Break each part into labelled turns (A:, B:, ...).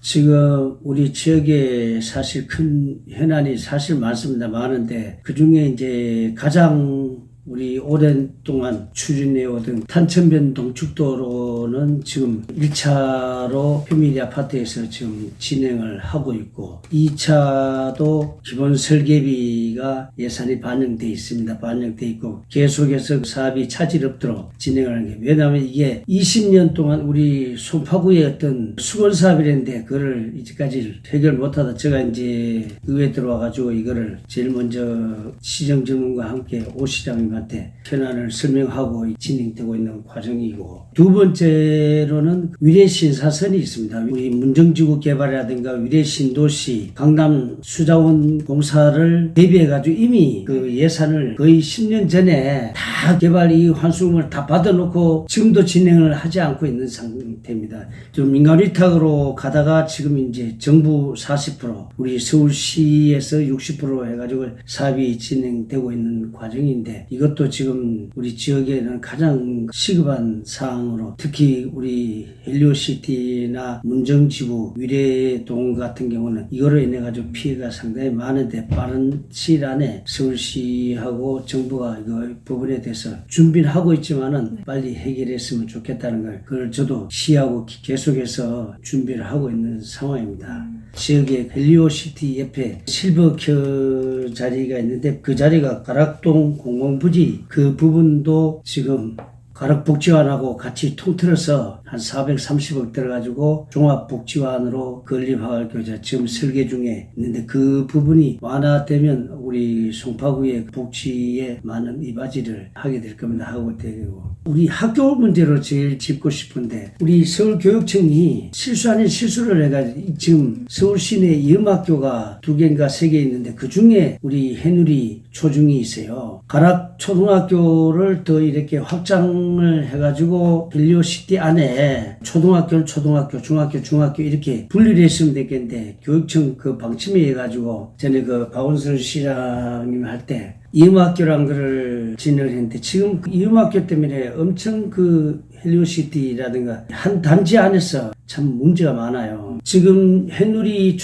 A: 지금 우리 지역에 사실 큰 현안이 사실 많습니다. 많은데 그중에 이제 가장 우리 오랜 동안 추진해 오던 탄천변 동축도로는 지금 1차로 휴밀리 아파트에서 지금 진행을 하고 있고 2차도 기본 설계비가 예산이 반영돼 있습니다. 반영돼 있고 계속해서 사업이 차질 없도록 진행을 하는 게, 왜냐하면 이게 20년 동안 우리 송파구의 어떤 수건 사업이랬는데 그거를 이제까지 해결 못하다 제가 이제 의회에 들어와가지고 이거를 제일 먼저 시정전문과 함께 오 시장님한테 현안을 설명하고 진행되고 있는 과정이고, 두 번째로는 위례신사선이 있습니다. 우리 문정지구 개발이라든가 위례신도시 강남 수자원 공사를 대비해가지고 이미 그 예산을 거의 10년 전에 다 개발 이 환수금을 다 받아놓고 지금도 진행을 하지 않고 있는 상태입니다. 좀 민간 위탁으로 가다가 지금 이제 정부 40%, 우리 서울시에서 60% 해가지고 사업이 진행되고 있는 과정인데, 이것도 지금 우리 지역에는 가장 시급한 사항으로, 특히 우리 헬리오시티나 문정지구 위례동 같은 경우는 이거로 인해 가지고 피해가 상당히 많은데 빠른 시일 안에 서울시하고 정부가 이거 부분에 대해서 준비를 하고 있지만은 빨리 해결했으면 좋겠다는 걸, 그걸 저도 시하고 계속해서 준비를 하고 있는 상황입니다. 지역에 헬리오시티 옆에 실버큐 자리가 있는데 그 자리가 가락동 공공부지 그 부분도 지금 가락복지관하고 같이 통틀어서 한 430억 들어가지고 종합복지관으로 건립화교자 지금 설계 중에 있는데, 그 부분이 완화되면 우리 송파구의 복지에 많은 이바지를 하게 될 겁니다. 하고 되고, 우리 학교 문제로 제일 짚고 싶은데, 우리 서울교육청이 실수 아닌 실수를 해가지고 지금 서울 시내 이음학교가 2개인가 3개 있는데 그 중에 우리 해누리 초중이 있어요. 가락 초등학교를 더 이렇게 확장을 해가지고 헬리오시티 안에 초등학교는 초등학교, 중학교 이렇게 분리를 했으면 되겠는데, 교육청 그 방침에 해가지고 전에 그 박원순 시장님 할 때 이음학교란 거를 진행을 했는데, 지금 그 이음학교 때문에 엄청 그 헬리오시티라든가 한 단지 안에서 참 문제가 많아요. 지금 해누리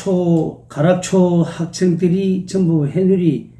A: 가락초 학생들이 전부 해누리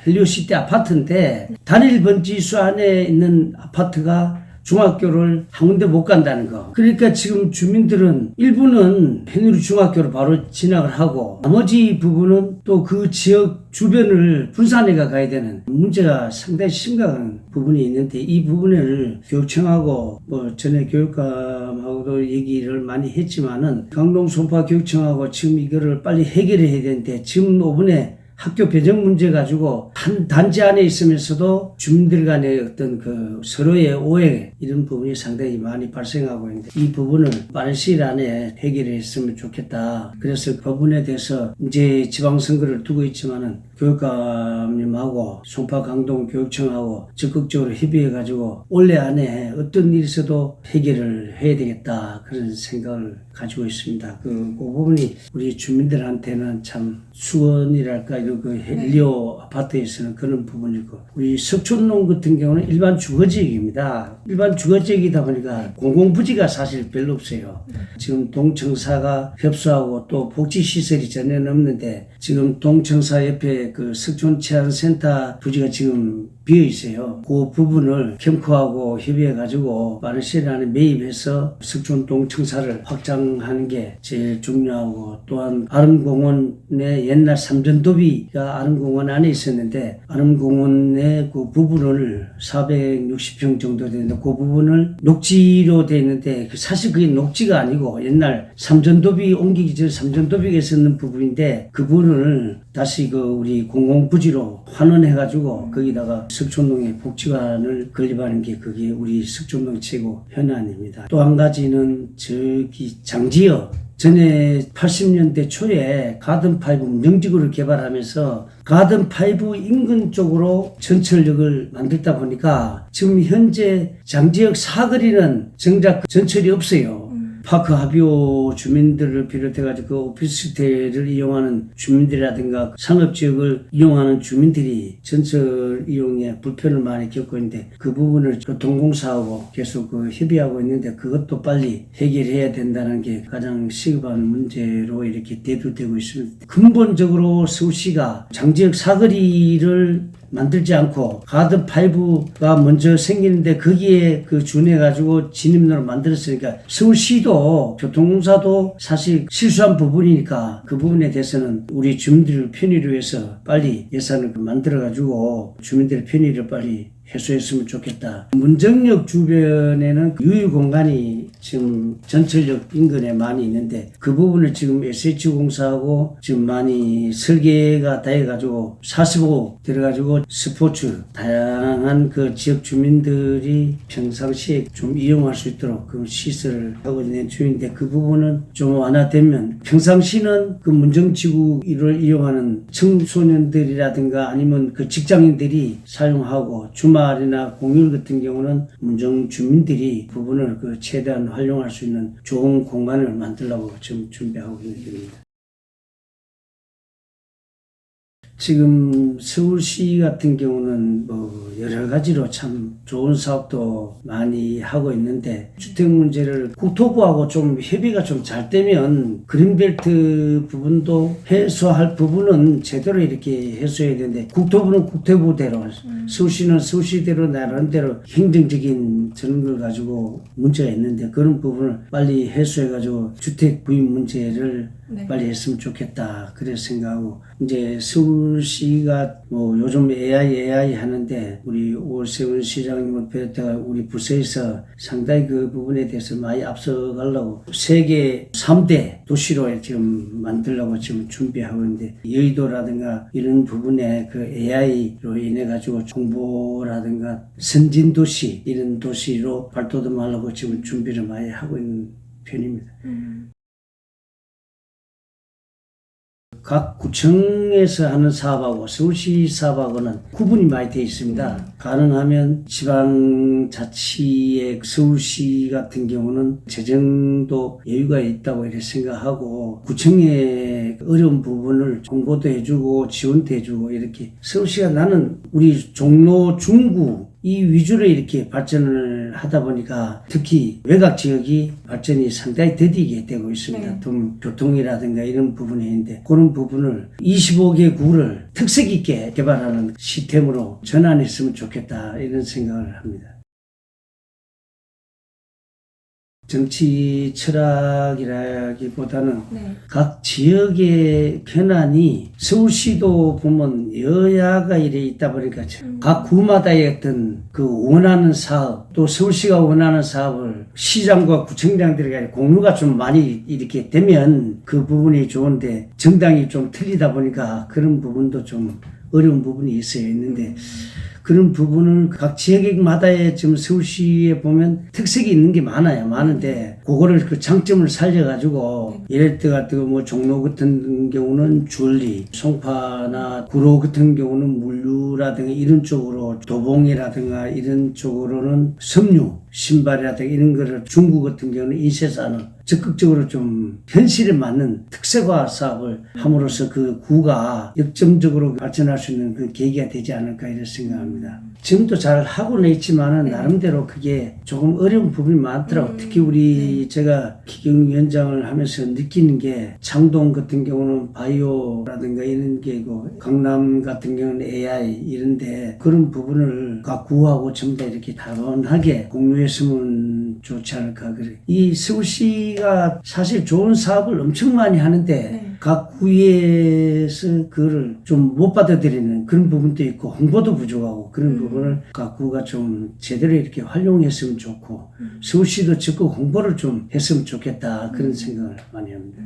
A: 헬리오시티 아파트인데 단일 번지수 안에 있는 아파트가 중학교를 한 군데 못 간다는 거. 그러니까 지금 주민들은 일부는 해누리 중학교로 바로 진학을 하고 나머지 부분은 또 그 지역 주변을 분산해가 가야 되는 문제가 상당히 심각한 부분이 있는데, 이 부분을 교육청하고 전에 교육감하고도 얘기를 많이 했지만은 강동 송파 교육청하고 지금 이거를 빨리 해결해야 되는데, 지금 이번에 학교 배정 문제 가지고 한 단지 안에 있으면서도 주민들 간의 어떤 그 서로의 오해, 이런 부분이 상당히 많이 발생하고 있는데, 이 부분을 빠른 시일 안에 해결했으면 좋겠다. 그래서 그 부분에 대해서 이제 지방선거를 두고 있지만은 교육감님하고 송파 강동 교육청하고 적극적으로 협의해가지고 올해 안에 어떤 일이 있어도 해결을 해야 되겠다, 그런 생각을 가지고 있습니다. 그 부분이 우리 주민들한테는 참 수건이랄까, 이런 그 헬리오 아파트에서는 그런 부분이고, 우리 석촌동 같은 경우는 일반 주거지역입니다. 일반 주거지역이다 보니까 공공부지가 사실 별로 없어요. 지금 동청사가 협소하고 또 복지시설이 전혀 없는데, 지금 동청사 옆에 그 석촌체험센터 부지가 지금 비어 있어요. 그 부분을 캠코하고 협의해가지고 빠른 시일 안에 매입해서 석촌동청사를 확장하는 게 제일 중요하고, 또한 아름공원의 옛날 삼전도비가 아름공원 안에 있었는데, 아름공원의 그 부분을 460평 정도 되는데 그 부분을 녹지로 되어 있는데, 사실 그게 녹지가 아니고 옛날 삼전도비 옮기기 전 삼전도비가 있었는 부분인데, 그 부분을 다시 그 우리 공공부지로 환원해가지고 거기다가 석촌동에 복지관을 건립하는 게, 그게 우리 석촌동 최고 현안입니다. 또 한 가지는 저기 장지역, 전에 80년대 초에 가든5 문정지구를 개발하면서 가든5 인근 쪽으로 전철역을 만들다 보니까 지금 현재 장지역 사거리는 정작 전철이 없어요. 파크 하비오 주민들을 비롯해가지고 그 오피스텔을 이용하는 주민들이라든가 상업지역을 이용하는 주민들이 전철 이용에 불편을 많이 겪고 있는데 그 부분을 교통공사하고 계속 협의하고 있는데 그것도 빨리 해결해야 된다는 게 가장 시급한 문제로 이렇게 대두되고 있습니다. 근본적으로 서울시가 장지역 사거리를 만들지 않고 가드5가 먼저 생기는데 거기에 준해가지고 진입로를 만들었으니까 서울시도 교통공사도 사실 실수한 부분이니까 그 부분에 대해서는 우리 주민들 편의를 위해서 빨리 예산을 만들어가지고 주민들의 편의를 빨리 해소했으면 좋겠다. 문정역 주변에는 유휴 공간이 지금 전철역 인근에 많이 있는데 그 부분을 지금 SH공사하고 지금 많이 설계가 돼가지고 45 들어가지고 스포츠 다양한 그 지역 주민들이 평상시에 좀 이용할 수 있도록 그 시설을 하고 있는 중인데 그 부분은 좀 완화되면 평상시는 그 문정지구를 이용하는 청소년들이라든가 아니면 그 직장인들이 사용하고 주말이나 공휴일 같은 경우는 문정 주민들이 부분을 최대한 활용할 수 있는 좋은 공간을 만들려고 지금 준비하고 있는 중입니다. 지금 서울시 같은 경우는 여러 가지로 참 좋은 사업도 많이 하고 있는데 주택 문제를 국토부하고 좀 협의가 좀 잘 되면 그린벨트 부분도 해소할 부분은 제대로 이렇게 해소해야 되는데 국토부는 국토부대로 서울시는 서울시대로 나름대로 행정적인 저런 걸 가지고 문제가 있는데 그런 부분을 빨리 해소해가지고 주택 구입 문제를 빨리 했으면 좋겠다. 그래서 생각하고 이제 서울시가 요즘 AI 하는데 우리 오세훈 시장님을 비롯해 우리 부서에서 상당히 그 부분에 대해서 많이 앞서가려고 세계 3대 도시로 지금 만들려고 지금 준비하고 있는데 여의도라든가 이런 부분에 그 AI로 인해 가지고 정보라든가 선진 도시 이런 도시로 발돋움하려고 지금 준비를 많이 하고 있는 편입니다. 각 구청에서 하는 사업하고 서울시 사업하고는 구분이 많이 되어 있습니다. 가능하면 지방자치의 서울시 같은 경우는 재정도 여유가 있다고 이렇게 생각하고 구청의 어려운 부분을 홍보도 해주고 지원도 해주고 이렇게 서울시가 나는 우리 종로 중구 이 위주로 이렇게 발전을 하다 보니까 특히 외곽 지역이 발전이 상당히 더디게 되고 있습니다. 교통이라든가 이런 부분이 있는데 그런 부분을 25개 구를 특색 있게 개발하는 시스템으로 전환했으면 좋겠다 이런 생각을 합니다. 정치 철학이라기보다는 각 지역의 현안이 서울시도 보면 여야가 이래 있다 보니까 각 구마다의 어떤 그 원하는 사업 또 서울시가 원하는 사업을 시장과 구청장들이 공유가 좀 많이 이렇게 되면 그 부분이 좋은데 정당이 좀 틀리다 보니까 그런 부분도 좀 어려운 부분이 있는데 그런 부분을 각 지역마다의 지금 서울시에 보면 특색이 있는 게 많은데 그거를 그 장점을 살려가지고 예를 들어 종로 같은 경우는 줄리, 송파나 구로 같은 경우는 물류라든가 이런 쪽으로 도봉이라든가 이런 쪽으로는 섬유, 신발이라든가 이런 거를 중구 같은 경우는 인쇄산업 적극적으로 좀 현실에 맞는 특색화 사업을 함으로써 그 구가 역점적으로 발전할 수 있는 그 계기가 되지 않을까 이런 생각합니다. 지금도 잘 하고는 있지만은 나름대로 그게 조금 어려운 부분이 많더라고요. 특히 우리 제가 기경위원장을 하면서 느끼는 게 창동 같은 경우는 바이오라든가 이런 게고 강남 같은 경우는 AI 이런데 그런 부분을 각 구하고 전부 다 이렇게 다원하게 공유했으면 좋지 않을까 그래. 이 서울시가 사실 좋은 사업을 엄청 많이 하는데 각 구에서 그거를 좀 못 받아들이는 그런 부분도 있고 홍보도 부족하고 그런 부분을 각 구가 좀 제대로 이렇게 활용했으면 좋고 서울시도 적극 홍보를 좀 했으면 좋겠다 그런 생각을 많이 합니다.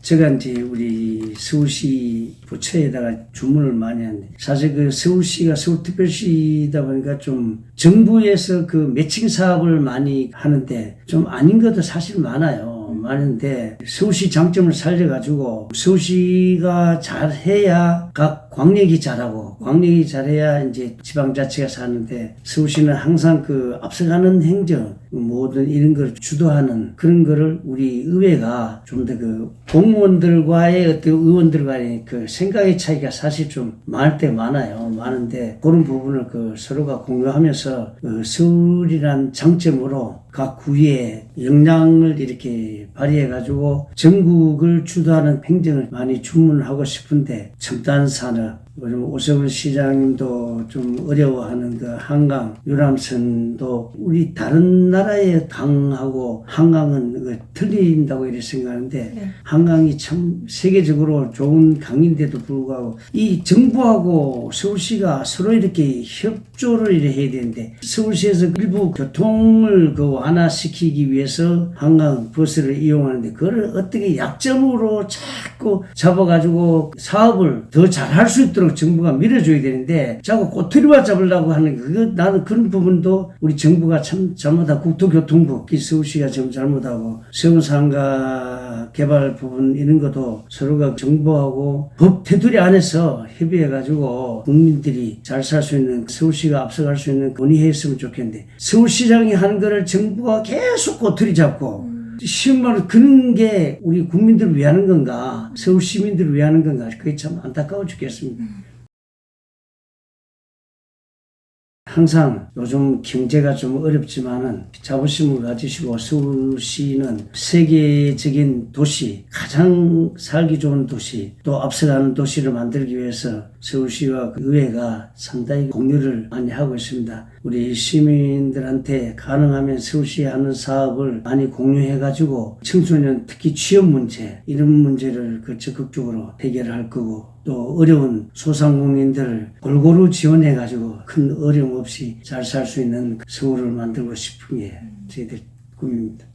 A: 제가 이제 우리 서울시 부처에다가 주문을 많이 하는데 사실 그 서울시가 서울특별시다 보니까 좀 정부에서 그 매칭 사업을 많이 하는데 좀 아닌 것도 사실 많은데 서울시 장점을 살려가지고 서울시가 잘해야 각 광역이 잘하고 광역이 잘해야 이제 지방자치가 사는데 서울시는 항상 그 앞서가는 행정 모든 이런 걸 주도하는 그런 거를 우리 의회가 좀 더 그 공무원들과의 어떤 의원들과의 그 생각의 차이가 사실 좀 많을 때 많은데 그런 부분을 그 서로가 공유하면서 그 서울이란 장점으로 각 구의 역량을 이렇게 발휘해가지고 전국을 주도하는 행정을 많이 주문하고 싶은데 첨단 산업, 오세훈 시장님도 좀 어려워하는 그 한강, 유람선도 우리 다른 나라의 강하고 한강은 그 틀린다고 이렇게 생각하는데
B: 네.
A: 한강이 참 세계적으로 좋은 강인데도 불구하고 이 정부하고 서울시가 서로 이렇게 협조를 이렇게 해야 되는데 서울시에서 일부 교통을 그 완화시키기 위해서 한강 버스를 이용하는데 그걸 어떻게 약점으로 자꾸 잡아가지고 사업을 더 잘할 수 있도록 정부가 밀어줘야 되는데 자꾸 꼬투리만 잡으려고 하는 거 나는 그런 부분도 우리 정부가 참 잘못하고 국토교통부 서울시가 좀 잘못하고 세운상가 개발 부분 이런 것도 서로가 정부하고 법 테두리 안에서 협의해가지고 국민들이 잘 살 수 있는 서울시가 앞서갈 수 있는 논의했으면 좋겠는데 서울시장이 하는 거를 정부가 계속 꼬투리 잡고 쉬운 말로 그런 게 우리 국민들을 위하는 건가 서울 시민들을 위하는 건가 그게 참 안타까워 죽겠습니다. 항상 요즘 경제가 좀 어렵지만은 자부심을 가지시고 서울시는 세계적인 도시, 가장 살기 좋은 도시, 또 앞서가는 도시를 만들기 위해서 서울시와 의회가 상당히 공유를 많이 하고 있습니다. 우리 시민들한테 가능하면 서울시에 하는 사업을 많이 공유해가지고 청소년 특히 취업 문제 이런 문제를 그 적극적으로 해결할 거고 또 어려운 소상공인들을 골고루 지원해가지고 큰 어려움 없이 잘 살 수 있는 서울을 만들고 싶은 게 저희들 꿈입니다.